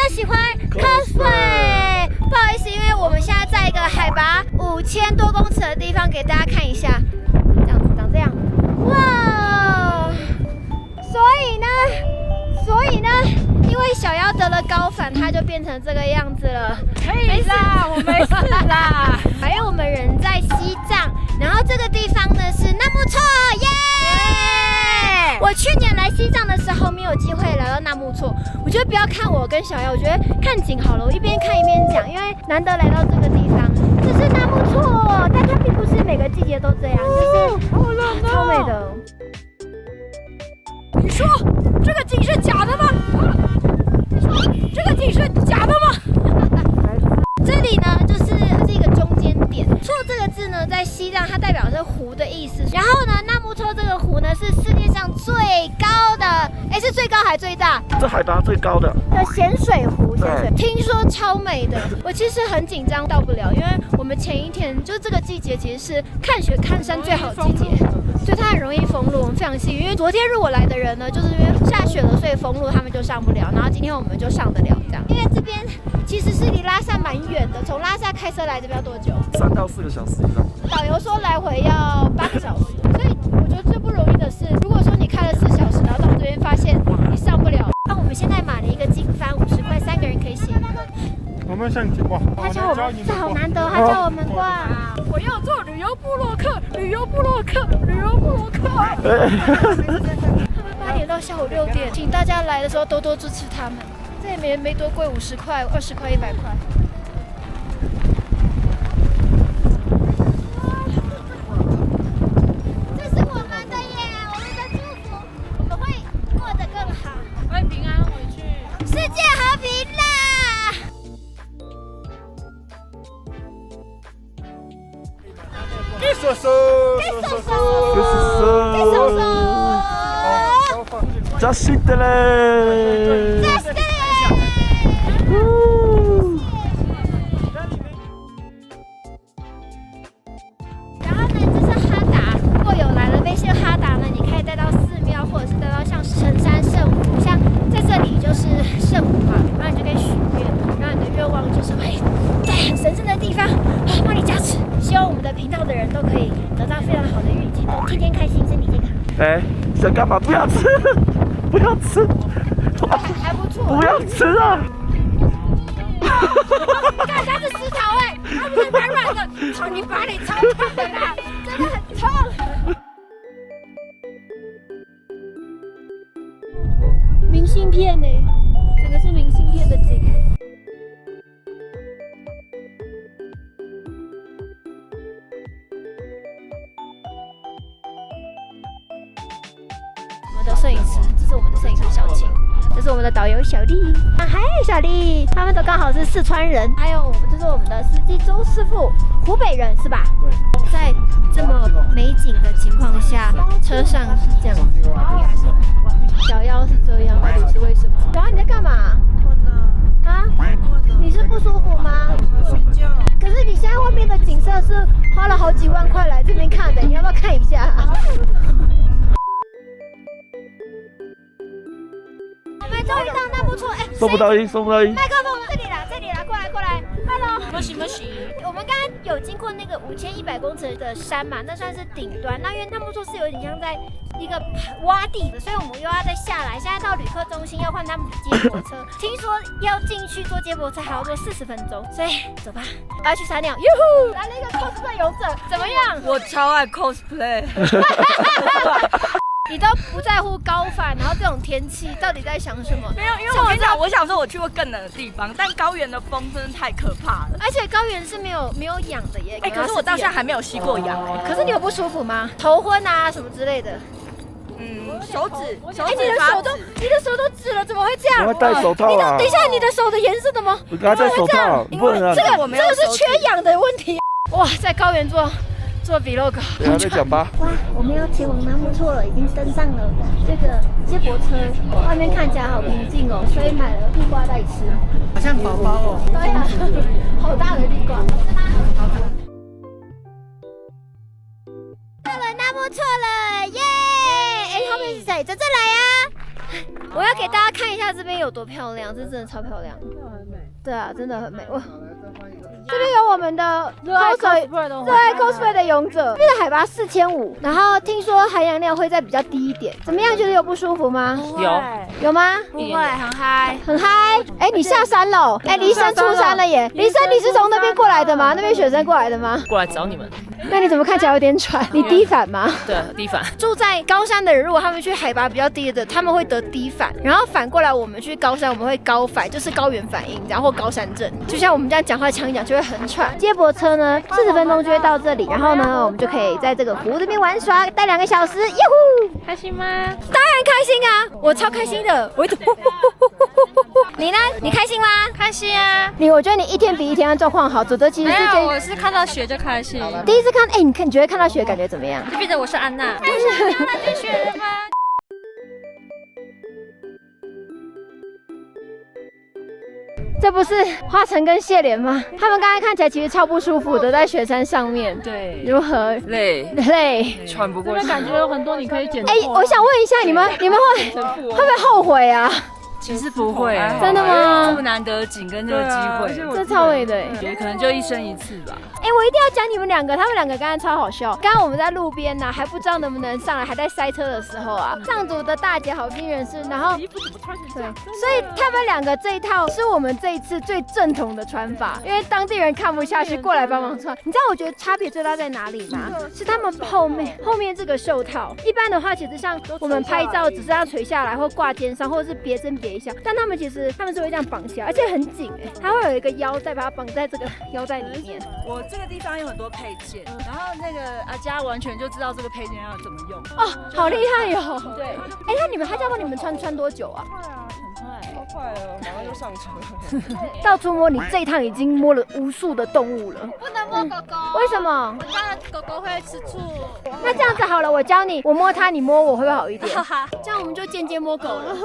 喜欢 cosplay。不好意思，因为我们现在在一个海拔5000多公尺的地方，给大家看一下，这样子长这样，哇！所以呢，因为小妖得了高反，它就变成这个样子了。没事啦，我没事啦。还有我们人在西藏，然后这个地方呢是纳木错，耶！我去年来西藏的时候没有机会来到纳木错，我觉得不要看我跟小妖，我觉得看景好了，我一边看一边讲，因为难得来到这个地方。这是纳木错，但它并不是每个季节都这样，就是好冷哦，超美的。你说这个景是假的吗？你说这个景是假的吗？这里呢，就是一个中间点。错这个字呢，在西藏它代表是湖的意思。然后呢，纳木错这个湖呢，是世界上最高的，是最高还最大？这海拔最高的咸水湖，听说超美的。我其实很紧张，到不了，因为我们前一天就这个季节其实是看雪看山最好的季节，所以它很容易封路。我们非常幸运，因为昨天如果来的人呢，就是因为下雪了，所以封路他们就上不了。然后今天我们就上得了，这样。因为这边其实是离拉萨蛮远的，从拉萨开车来这边要多久？3到4个小时以上。导游说来回要8个小时，所以我觉得最不容易的是，如果说你开了4小时，然后到这边发现你上不了。那我们现在买了一个经幡，50块，3个人可以写。我们想哇，他教我们，这好难得，他教我们qua。我要做旅游部落客，旅游部落客，旅游部落客。他们8点到下午6点，请大家来的时候多多支持他们。这也没多贵，50块、20块、100块。这是我们的耶，我们的祝福，我们会过得更好，会平安回去，世界和平啦！给手手，给手手，给手手。扎西德嘞！扎西德嘞！然后呢，这是哈达。如果有来了威信哈达呢，你可以带到寺庙，或者是带到像神山圣湖，像在这里就是圣湖嘛，然后你就可以许愿，然后你的愿望就是会在很神圣的地方帮你加持。希望我们的频道的人都可以得到非常好的运气，都天天开心，身体健康。想干嘛？不要吃，不要吃，还不错。不要吃啊！看它是石头它不是软软的，操你妈，你超痛的啦，真的很痛。明信片呢，整个是明信片的景。我们的摄影师，这是我们的摄影师小晴。这是我们的导游小丽，嗨，小丽，他们都刚好是四川人。还有这是我们的司机周师傅，湖北人是吧？对。在这么美景的情况下，车上是这样子。小妖是这样，到底是为什么？小妖你在干嘛？啊？你是不舒服吗？睡觉。可是你现在外面的景色是花了好几万块来这边看的，你要不要看一下？我们终于到纳木错，收不到音，收不到音。麦克风这里啦，这里啦，过来过来 ，Hello。不行不行。我们刚刚有经过那个5100公尺的山嘛，那算是顶端。那因为纳木错是有点像在一个洼地的，所以我们又要再下来。现在到旅客中心要换他们的接驳车，听说要进去坐接驳车还要坐40分钟，所以走吧，我要去撒尿。哟呼，来了一个 cosplay 勇者，怎么样？我超爱 cosplay。你都不在乎高反，然后这种天气到底在想什么？没有，因为我跟你讲，我想说我去过更冷的地方，但高原的风真的太可怕了。而且高原是没有痒的耶。可是我到现在还没有吸过痒。可是你有不舒服吗？头昏啊什么之类的？手指，你的手都紫了，怎么会这样？我戴手套啊！等一下，你的手的颜色怎么？我刚才戴手套，不能啊！这个是缺氧的问题。哇，在高原做 vlog， 等下再讲吧。哇，我们要前往纳木错了，已经登上了这个接驳车，外面看起来好平静哦，所以买了地瓜来吃，好像宝宝哦。对啊，好大的地瓜。到了纳木错了，耶！后面是谁？这来啊！我要给大家看一下这边有多漂亮，这真的超漂亮。对啊，真的很美。哇，这边有我们的热爱 cosplay 的勇者，这边的海拔4500，然后听说含氧量会再比较低一点。怎么样？觉得有不舒服吗？有吗？不会，很嗨，很嗨。哎，你下山了？哎，黎生出山了耶！黎生，你是从那边过来的吗？那边雪山过来的吗？过来找你们。那你怎么看起来有点喘？你低反吗？对，低反。住在高山的人，如果他们去海拔比较低的，他们会得低反，然后反过来我们去高山，我们会高反，就是高原反应，然后高山症。就像我们这样讲话强一讲就会很喘。接驳车呢，40分钟就会到这里，然后呢，我们就可以在这个湖这边玩耍，待2个小时，耶呼！开心吗？当然开心啊，我超开心的。我一直你呢？你开心吗？开心啊！我觉得你一天比一天的状况好。泽泽其实没有，我是看到雪就开心。第一次看，哎，你觉得看到雪感觉怎么样？就变成我是安娜。开心，安娜见雪了吗？这不是花城跟谢莲吗？他们刚才看起来其实超不舒服的，在雪山上面。对，如何？累，喘不过气。这边感觉有很多你可以捡。哎，我想问一下，你们会不会后悔啊？其实不会，真的吗？这么难得紧跟这个机会，这超美的，觉得可能就一生一次吧。哎，我一定要讲你们两个，他们两个刚刚超好笑。刚刚我们在路边呢，还不知道能不能上来，还在塞车的时候啊，上组的大姐好心人士，然后衣服怎么穿成这样？所以他们两个这一套是我们这一次最正统的穿法，因为当地人看不下去，过来帮忙穿。你知道我觉得差别最大在哪里吗？是他们后面这个袖套，一般的话其实像我们拍照只是要垂下来或挂肩上，或者是别针别一下，但他们其实是会这样绑起来，而且很紧哎，它会有一个腰带把它绑在这个腰带里面。我这个地方有很多配件，然后那个阿佳完全就知道这个配件要怎么用。哦，好厉害哟！对，哎，那他家帮你们穿多久啊？快啊，很快，超快了，马上就上车。到处摸，你这一趟已经摸了无数的动物了。不能摸狗狗。为什么？我家的狗狗会吃醋。那这样子好了，我教你，我摸它，你摸我，会不会好一点？这样我们就间接摸狗了。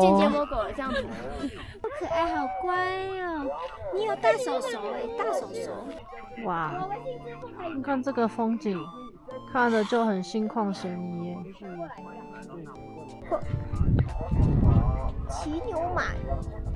间接摸狗了，这样子。好可爱，好乖哦！你有大手手哎，大手手。哇，你看这个风景，看着就很心旷神怡耶。骑牛马，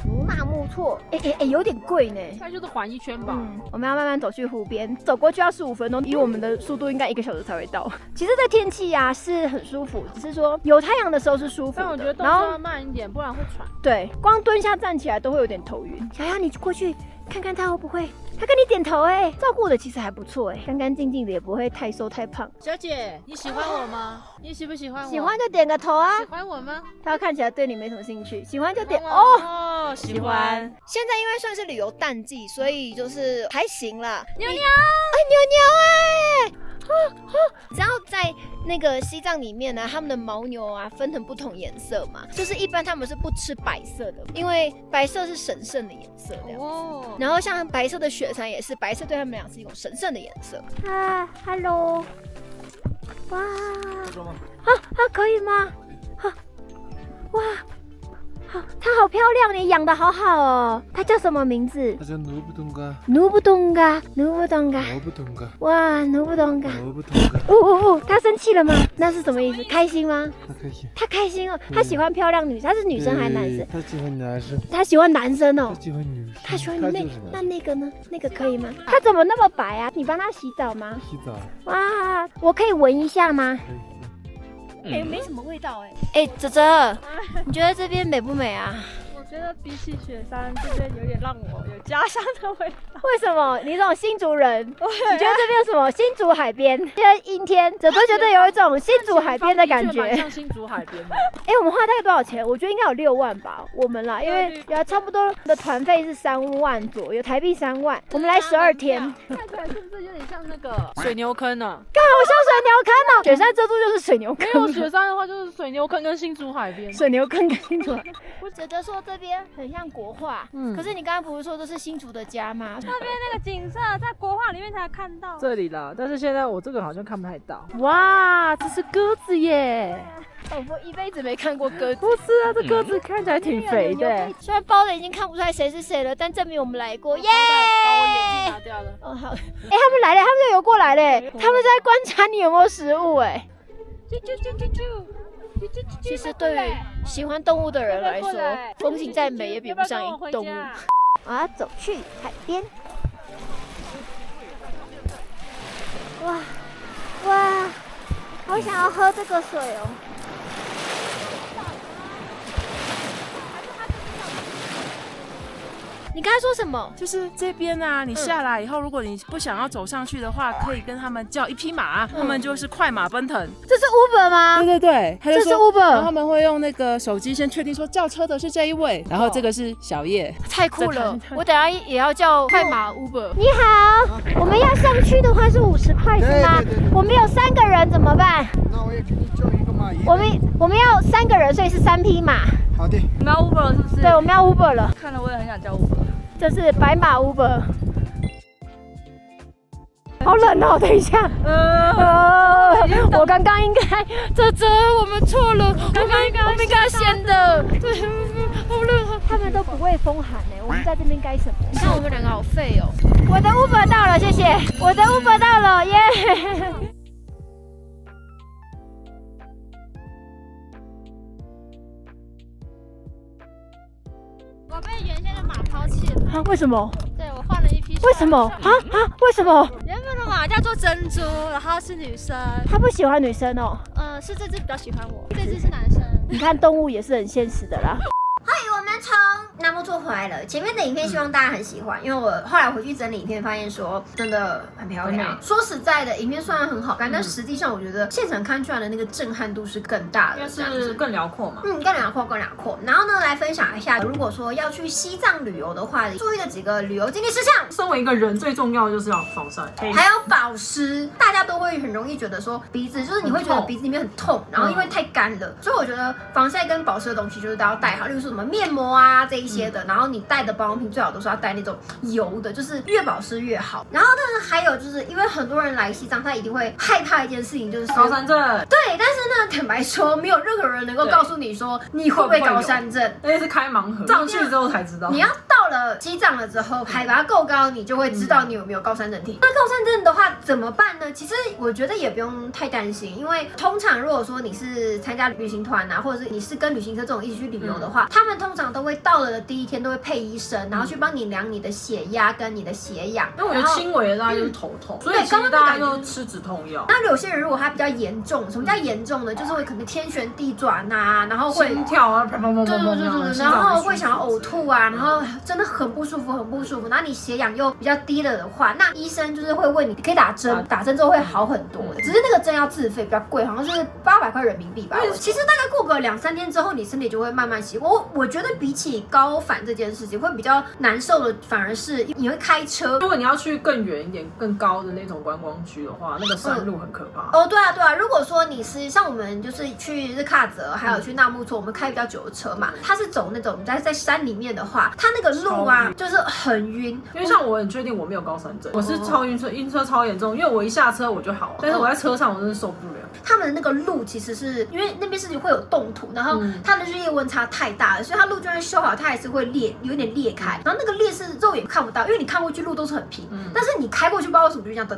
如纳木错，哎，有点贵呢。那就是环一圈吧。我们要慢慢走去湖边，走过去要15分钟，以我们的速度应该1个小时才会到。其实这天气啊是很舒服，只是说有太阳的时候是舒服的。但我觉得动作要慢一点，不然会喘。对，光蹲下站起来都会有点头晕。小雅，你过去看看他会不会？他跟你点头哎，照顾的其实还不错哎，干干净净的，也不会太瘦太胖。小姐，你喜欢我吗？你喜不喜欢我？喜欢就点个头啊。喜欢我吗？他看起来对你没什么兴趣，喜欢就点哦。喜欢。现在因为算是旅游淡季，所以就是还行啦。牛牛，哎，牛牛哎。只要在那个西藏里面呢，他们的牦牛啊分成不同颜色嘛，就是一般他们是不吃白色的，因为白色是神圣的颜色这样子。然后像白色的雪山也是，白色对他们俩是一种神圣的颜色。啊 ，Hello， 哇，可以吗？哇。它好漂亮，你养的好好哦。它叫什么名字？它叫努布东嘎。努布东嘎。哇，努布东嘎。它生气了吗？那是什么意思？开心吗？它开心哦。它喜欢漂亮女生，它是女生还是男生？它喜欢男生。它喜欢男生哦。它喜欢女生。它喜欢那个呢？那个可以吗？它怎么那么白啊？你帮它洗澡吗？洗澡。哇，我可以闻一下吗？没什么味道哎。哎，泽泽，你觉得这边美不美啊？我觉得比起雪山这边有点让我有家乡的味道。为什么？你这种新竹人，你觉得这边有什么？新竹海边，现在阴天，泽泽觉得有一种新竹海边的感觉。像新竹海边。哎，我们花大概多少钱？我觉得应该有6万吧，我们啦，因为差不多的团费是3万左右，台币3万。我们来12天，看起来是不是有点像那个水牛坑呢？刚好像水牛坑哦。雪山这处就是水牛坑。没有雪山的话就是水牛坑跟新竹海边。水牛坑跟新竹海边。泽泽说这边很像国画，可是你刚刚不是说这是新竹的家吗？那边那个景色在国画里面才看到。这里啦，但是现在我这个好像看不太到。哇，这是鸽子耶！我一辈子没看过鸽子。不是啊，这鸽子看起来挺肥的。虽然包的已经看不出来谁是谁了，但证明我们来过。耶！把我眼镜拿掉了。哦好。哎，他们来了，他们就游过来嘞。他们在观察你有没有食物哎。其实对于喜欢动物的人来说，风景再美也比不上动物。我要走去海边。哇哇，好想要喝这个水哦！你刚才说什么？就是这边啊，你下来以后，如果你不想要走上去的话，可以跟他们叫一匹马，他们就是快马奔腾。这是 Uber 吗？对对对，他就说这是 Uber， 然后他们会用那个手机先确定说叫车的是这一位，然后这个是小叶。太酷了！我等下也要叫快马 Uber。你好，我们要上去的话是50块是吗？我们有3个人怎么办？那我也给你叫一个马爷。我们要3个人，所以是3匹马。好的。你们要 Uber 了是不是？对，我们要 Uber 了。看了我也很想叫 Uber。这是白马 Uber。好冷哦！等一下，我刚刚应该，我们错了，我们应该先的，对，好冷。他们都不畏风寒呢，我们在这边该什么？你看我们2个好废哦。我的 Uber 到了，谢谢。我的 Uber 到了，耶！我被原先的马抛弃了。啊？为什么？对，我换了一匹。为什么？为什么？原本的马叫做珍珠，然后是女生。他不喜欢女生哦。是这只比较喜欢我，这只是男生。你看动物也是很现实的啦。欢迎我们从纳木错回来了。前面的影片希望大家很喜欢，因为我后来回去整理影片，发现说真的很漂亮。说实在的，影片虽然很好看，但实际上我觉得现场看出来的那个震撼度是更大的，应该是更辽阔嘛。更辽阔。然后呢，来分享一下，如果说要去西藏旅游的话，注意的几个旅游禁忌事项。身为一个人，最重要的就是要防晒，还有保湿。大家都会很容易觉得说鼻子，就是你会觉得鼻子里面很痛，然后因为太干了，所以我觉得防晒跟保湿的东西就是都要带好，例如说什么面膜啊这一些的，然后你带的保养品最好都是要带那种油的，就是越保湿越好。然后呢，还有就是因为很多人来西藏，他一定会害怕一件事情，就是高山症。对，但是呢，坦白说，没有任何人能够告诉你说你会不会高山症，那是开盲盒，上去之后才知道。你要到了西藏了之后，海拔够高，你就会知道你有没有高山症体。那高山症的话怎么办呢？其实我觉得也不用太担心，因为通常如果说你是参加旅行团啊，或者是你是跟旅行社这种一起去旅游的话，他们通常都会到了的第一天都会配医生，然后去帮你量你的血压跟你的血氧。因为我觉得轻微的大概就是头痛，所以其实大家就吃止痛药。那有些人如果他比较严重，什么叫严重呢？就是会可能天旋地转啊，然后会心跳啊，砰砰砰砰砰，然后会想要呕吐啊，然后真的很不舒服。然后你血氧又比较低了的话，那医生就是会问你可以打针，打针之后会好很多的。只是那个针要自费，比较贵，好像是800块人民币吧。其实大概过个2-3天之后，你身体就会慢慢习惯。我觉得比起高反这件事情，会比较难受的反而是你会开车。如果你要去更远一点、更高的那种观光区的话，那个山路很可怕。对啊。如果说你是像我们就是去日喀则，还有去纳木错，我们开比较久的车嘛，它是走那种在山里面的话，它那个路啊就是很晕。因为像我很确定我没有高山症，我是超晕车超严重，因为我一下车我就好了，但是我在车上我真的受不了。他们的那个路其实是因为那边是会有冻土，然后它的日夜温差太大了，所以它路就算修好，它还是会有点裂开。然后那个裂是肉眼看不到，因为你看过去路都是很平，但是你开过去不知道为什么就这样哒，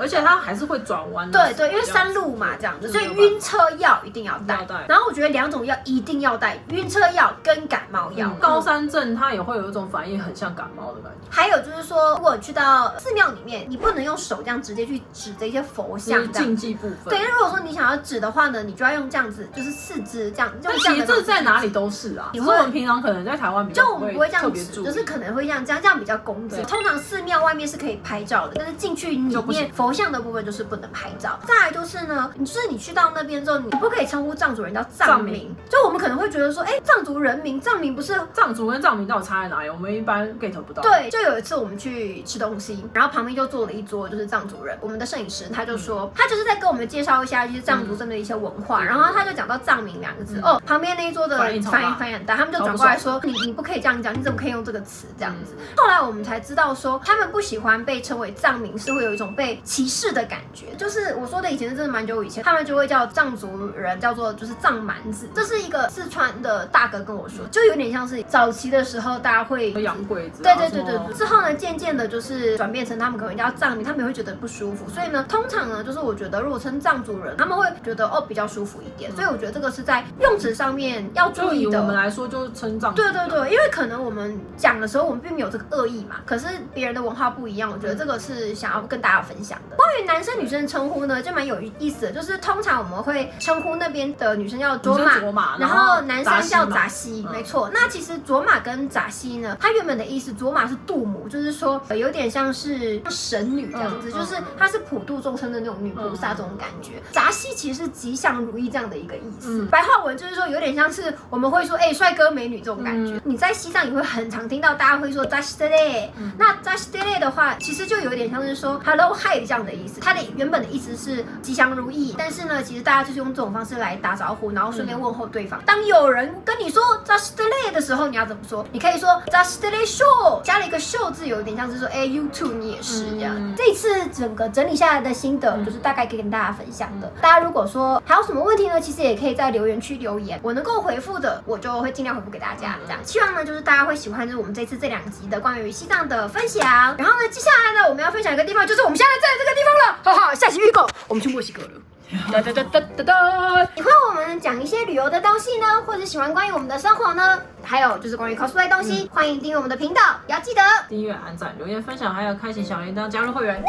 而且它还是会转弯。对，因为山路嘛这样子，所以晕车药一定要带。然后我觉得2种药一定要带，晕车药跟感冒药。高山症它也会有一种反应，很像感冒的感觉。还有就是说，如果去到寺庙里面，你不能用手这样直接去指这些佛像，就是禁忌部分。对，如果说你想要指的话呢，你就要用这样子，就是4支这样。但其实这在哪里都是啊，只是我们平常可能在台湾比较就我们不会这样指，注意，就是可能会这样比较公正。通常寺庙外面是可以拍照的，但是进去里面佛像的部分就是不能拍照。再来就是呢，就是你去到那边之后，你不可以称呼藏族人叫藏民。就我们可能会觉得说，藏族人民，藏民不是藏族跟藏民到底差在哪里？我们一般 get 不到。对，就有一次我们去吃东西，然后旁边就坐了一桌就是藏族人，我们的摄影师他就说，他就是在跟我们介绍一下就是藏族真的一些文化，然后他就讲到藏民2个字，旁边那一桌的反应很大，他们就转过来说，你不可以这样讲，你怎么可以用这个词这样子？后来我们才知道说，他们不喜欢被称为藏民，是会有一种被歧视的感觉。就是我说的以前是真的蛮久以前，他们就会叫藏族人叫做就是藏蛮子，这是一个四川的大哥跟我说，就有点像是早期的时候大家会养鬼子，对，之后呢渐渐的就是转变成他们可能叫藏民，他们也会觉得不舒服，所以呢通常呢就是我觉得如果称藏族族人，他们会觉得比较舒服一点，所以我觉得这个是在用词上面要注意的。就以我们来说，就是称赞。对，因为可能我们讲的时候，我们并没有这个恶意嘛，可是别人的文化不一样，我觉得这个是想要跟大家分享的。关于男生女生的称呼呢，就蛮有意思的，就是通常我们会称呼那边的女生叫卓玛，然后男生叫扎西，没错。那其实卓玛跟扎西呢，它原本的意思，卓玛是度母，就是说有点像是神女这样子，就是她是普度众生的那种女菩萨这种感觉。扎西其实是吉祥如意这样的一个意思，白话文就是说有点像是我们会说帅哥美女这种感觉。你在西藏也会很常听到大家会说扎西德勒，那扎西德勒的话，其实就有点像是说 hello hi 这样的意思。它的原本的意思是吉祥如意，但是呢，其实大家就是用这种方式来打招呼，然后顺便问候对方。当有人跟你说扎西德勒的时候，你要怎么说？你可以说扎西德勒秀，加了一个秀字，有点像是说you too 你也是这样。这一次整个整理下来的心得，就是大概可以跟大家分享的。大家如果说还有什么问题呢，其实也可以在留言区留言，我能够回复的，我就会尽量回复给大家。这样，希望呢就是大家会喜欢，就是我们这次这2集的关于西藏的分享。然后呢，接下来呢我们要分享一个地方，就是我们现在在这个地方了。哈哈，下期预告，我们去墨西哥了。喜欢我们讲一些旅游的东西呢，或者喜欢关于我们的生活呢，还有就是关于 cosplay 东西，欢迎订阅我们的频道，也要记得订阅、按赞、留言、分享，还有开启小铃铛，加入会员。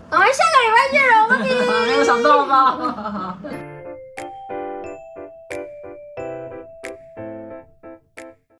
我们下个礼拜见了，我们没有想到吧？